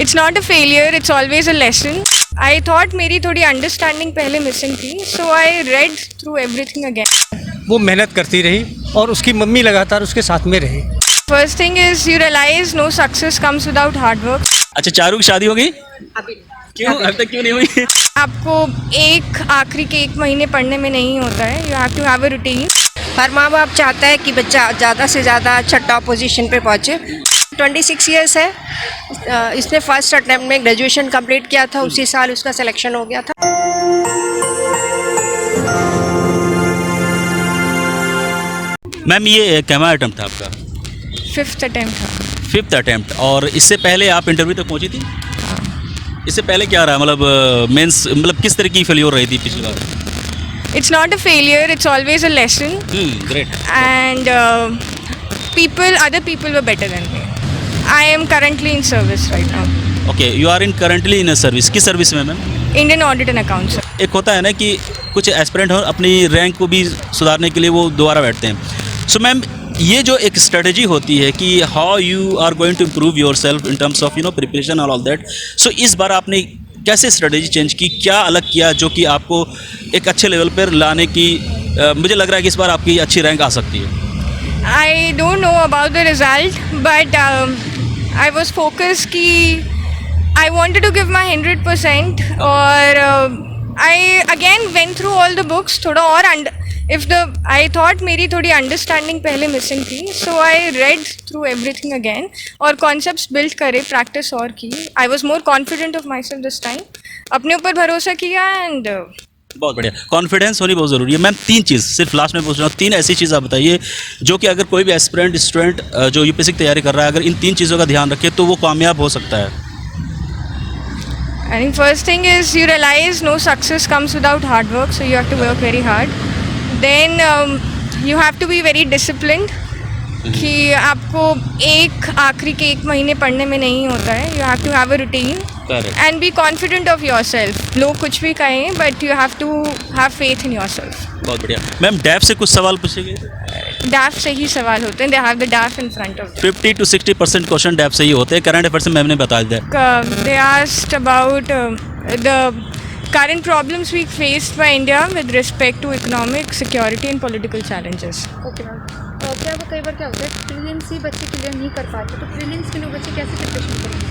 It's not a failure, it's always a lesson. I thought मेरी थोड़ी understanding पहले missing थी, so I read through everything again. वो मेहनत करती रही और उसकी मम्मी लगातार उसके साथ में रही। First thing is you realize no success comes without hard work. अच्छा, चारू की शादी हो गई? क्यों अभी तक क्यों नहीं हुई? आपको आखिरी के 1 महीने पढ़ने में नहीं होता है, you have to have a routine. हर माँ बाप चाहता है कि बच्चा ज़्यादा से ज़्यादा अच्छा टॉप पोजीशन पे पहुँचे। 26 ईयर्स है, इसने फर्स्ट अटेम्प्ट में ग्रेजुएशन कंप्लीट किया था, उसी साल उसका सिलेक्शन हो गया था। मैम, ये कैमरा अटेम्प्ट था आपका? 5th attempt था। 5th attempt. और इससे पहले आप इंटरव्यू तक पहुंची थी? इससे पहले क्या रहा, मतलब मेंस, मतलब किस तरह की फेल्योर रही थी पिछली बार? It's not a failure, it's always a lesson. Great. And other people were better than me. I am currently in service right now. Okay, you are in currently in service. किस service में ma'am? Indian Audit and Accounts. एक होता है ना कि कुछ aspirant हो, अपनी रैंक को भी सुधारने के लिए वो दोबारा बैठते हैं। सो मैम, ये जो एक स्ट्रेटजी होती है कि how you are going to improve yourself in terms of preparation और ऑल दैट, सो इस बार आपने कैसे स्ट्रेटजी चेंज की, क्या अलग किया जो कि आपको एक अच्छे लेवल पर लाने की मुझे लग रहा है कि इस बार आपकी अच्छी रैंक आ सकती है? I don't know about the result, but I was focused कि I wanted to give my 100% और I again went through all the books थोड़ा और I thought मेरी थोड़ी अंडरस्टैंडिंग पहले मिसिंग थी, so I read through everything again और concepts build करे, प्रैक्टिस और की। I was more confident of myself this time, अपने ऊपर भरोसा किया एंड बहुत बढ़िया। कॉन्फिडेंस होनी बहुत ज़रूरी है। मैम, 3 चीज़ सिर्फ लास्ट में पूछ रहा हूँ, 3 ऐसी चीज़ आप बताइए जो कि अगर कोई भी एस्पिरेंट स्टूडेंट जो यूपीएससी की तैयारी कर रहा है, अगर इन 3 चीज़ों का ध्यान रखे तो वो कामयाब हो सकता है। I think first thing is you realize no success comes without hard work, so you have to work very hard. Then you have to be very disciplined कि आपको आखिरी के 1 महीने पढ़ने में नहीं होता है, you have to have a routine. Correct. And be confident of yourself. लोग कुछ भी कहें, but you have to have faith in yourself. बहुत बढ़िया। मैम, डैफ से कुछ सवाल पूछे गए? DAF से ही सवाल होते हैं, they have the DAF in front of them. 50 to 60% question डैफ से ही होते हैं। करंट अफेयर से मैम ने बता दिया। They asked about the current problems we faced by India with respect to economic, security and political challenges. Okay ma'am, क्या वो कई बार क्या होता है प्रीलिम्स ही बच्चे क्लियर नहीं कर पाते, तो प्रीलिम्स के लिए बच्चे कैसे प्रिपरेशन करेंगे?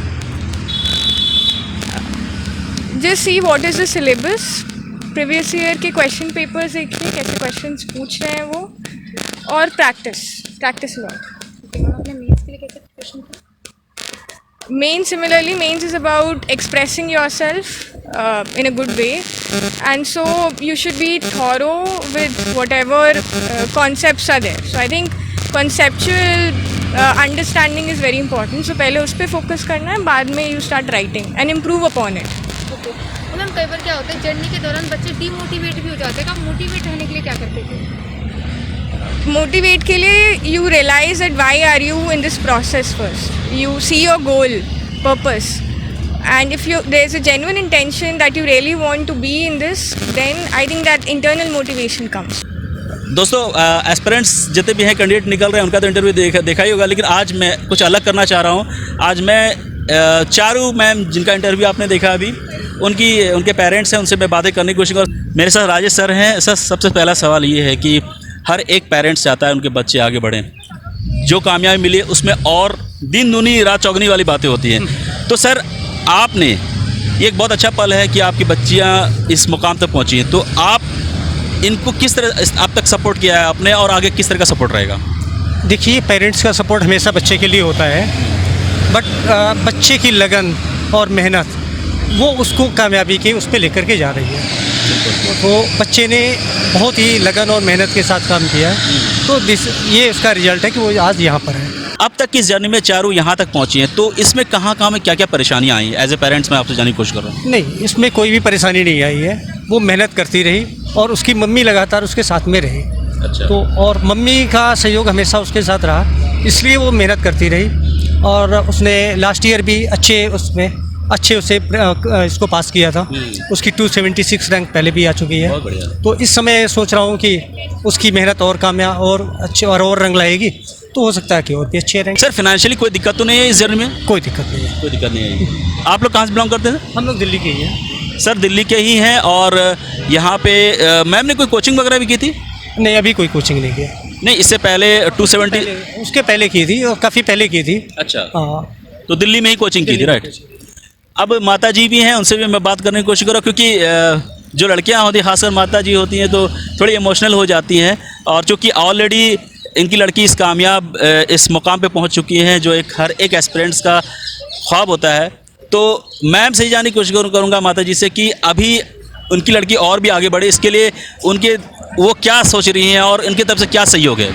Just see what is the syllabus. Previous year के question papers देखिए, कैसे questions पूछ रहे हैं वो, और practice lot. ओके मैम, आपने मेंस के लिए कैसे प्रिपरेशन की? Similarly, mains is about expressing yourself in a good way, and so you should be thorough with whatever concepts are there. So I think conceptual understanding is very important. So पहले उस पर focus करना है, बाद में you start writing and improve upon it. Okay ma'am, कई बार क्या होता है जर्नी के दौरान बच्चे डीमोटिवेट भी हो जाते हैं, आप मोटिवेट रहने के लिए क्या करते थे? Motivate के लिए you realize that why are you in this process first. You see your goal, purpose, and if there's a genuine intention that you really want to be in this, then I think that internal motivation comes. दोस्तों, aspirants जितने भी हैं, candidate निकल रहे हैं, उनका तो interview देखा ही होगा, लेकिन आज मैं कुछ अलग करना चाह रहा हूँ। आज मैं चारू मैम, जिनका इंटरव्यू आपने देखा अभी, उनके पेरेंट्स हैं, उनसे मैं बातें करने की कोशिश करूँ। मेरे साथ राजेश सर हैं। सर, सबसे पहला सवाल ये है कि हर एक पेरेंट्स चाहता है उनके बच्चे आगे बढ़ें, जो कामयाबी मिले उसमें और दिन दूनी रात चौगनी वाली बातें होती हैं। तो सर, आपने ये एक बहुत अच्छा पल है कि आपकी बच्चियां इस मुकाम तक पहुंची हैं, तो आप इनको किस तरह अब तक सपोर्ट किया है आपने, और आगे किस तरह का सपोर्ट रहेगा? देखिए, पेरेंट्स का सपोर्ट हमेशा बच्चे के लिए होता है, बट बच्चे की लगन और मेहनत वो उसको कामयाबी के उस पर लेकर के जा रही है। तो बच्चे ने बहुत ही लगन और मेहनत के साथ काम किया है, तो ये उसका रिजल्ट है कि वो आज यहाँ पर है। अब तक की जर्नी में चारू यहाँ तक पहुँची हैं, तो इसमें कहाँ में क्या परेशानियाँ आई? एज ए पेरेंट्स मैं आपसे जानने की कोशिश कर रहा हूँ। नहीं, इसमें कोई भी परेशानी नहीं आई है। वो मेहनत करती रही और उसकी मम्मी लगातार उसके साथ में रही। अच्छा। तो और मम्मी का सहयोग हमेशा उसके साथ रहा, इसलिए वो मेहनत करती रही और उसने लास्ट ईयर भी अच्छे उसे इसको पास किया था। उसकी 276 रैंक पहले भी आ चुकी है। तो इस समय सोच रहा हूँ कि उसकी मेहनत और कामयाब और अच्छे और रंग लाएगी तो हो सकता है कि और भी अच्छे रहेंगे। सर फाइनेंशियली कोई दिक्कत तो नहीं है इस जर्नी में? कोई दिक्कत नहीं है। कोई दिक्कत नहीं है। आप लोग कहाँ से बिलोंग करते हैं? हम लोग दिल्ली के ही हैं। सर दिल्ली के ही हैं। और यहाँ पे मैम ने कोई कोचिंग वगैरह भी की थी? नहीं, अभी कोई कोचिंग नहीं किया। नहीं, इससे पहले 270 उसके पहले की थी और काफ़ी पहले की थी। अच्छा, हाँ, तो दिल्ली में ही कोचिंग की थी, राइट। अब माता जी भी हैं, उनसे भी मैं बात करने की कोशिश करूँ, क्योंकि जो लड़कियां होती हैं, खासकर माता जी होती हैं, तो थोड़ी इमोशनल हो जाती हैं। और चूँकि ऑलरेडी इनकी लड़की इस कामयाब इस मुकाम पे पहुंच चुकी हैं जो हर एक एस्पिरेंट्स का ख्वाब होता है, तो मैम से ही जानने की कोशिश करूँगा माता जी से कि अभी उनकी लड़की और भी आगे बढ़े, इसके लिए उनके वो क्या सोच रही हैं और इनकी तरफ से क्या सहयोग है?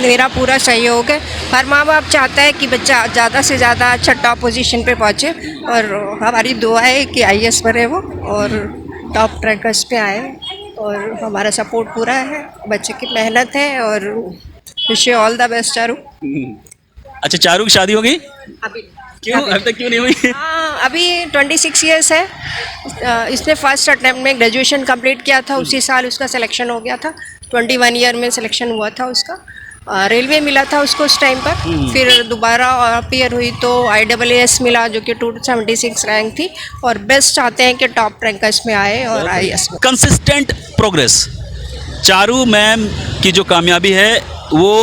मेरा पूरा सहयोग है। हर माँ बाप चाहता है कि बच्चा ज़्यादा से ज़्यादा अच्छा टॉप पोजीशन पे पहुँचे, और हमारी दुआ है कि IAS बने वो और टॉप रैंकर्स पे आए, और हमारा सपोर्ट पूरा है। बच्चे की मेहनत है, और wish you all the best Charu. अच्छा, चारू की शादी हो गई? अभी क्यों अभी तक क्यों नहीं हुई? हाँ, अभी 26 ईयर्स है। इसने फर्स्ट अटेम्प्ट में ग्रेजुएशन कंप्लीट किया था, उसी साल उसका सिलेक्शन हो गया था। 21 ईयर में सिलेक्शन हुआ था उसका। रेलवे मिला था उसको उस टाइम पर। फिर दोबारा अपीयर हुई तो IAAS मिला, जो कि 276 रैंक थी, और बेस्ट चाहते हैं कि टॉप रैंकर्स में आए और IAS में। कंसिस्टेंट प्रोग्रेस, चारू मैम की जो कामयाबी है वो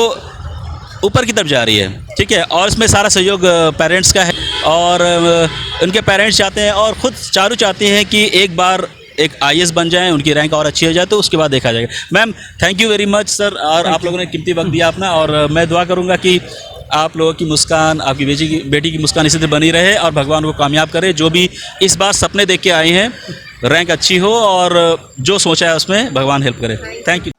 ऊपर की तरफ जा रही है, ठीक है। और इसमें सारा सहयोग पेरेंट्स का है, और उनके पेरेंट्स चाहते हैं और ख़ुद चारू चाहती हैं कि एक बार एक IAS बन जाएं, उनकी रैंक और अच्छी हो जाए, तो उसके बाद देखा जाएगा। Ma'am thank you very much sir, और आप लोगों ने कीमती वक्त दिया अपना, और मैं दुआ करूंगा कि आप लोगों की मुस्कान, आपकी बेटी की मुस्कान इसी तरह बनी रहे, और भगवान को कामयाब करे। जो भी इस बार सपने देख के आए हैं, रैंक अच्छी हो, और जो सोचा है उसमें भगवान हेल्प करे। Thank you.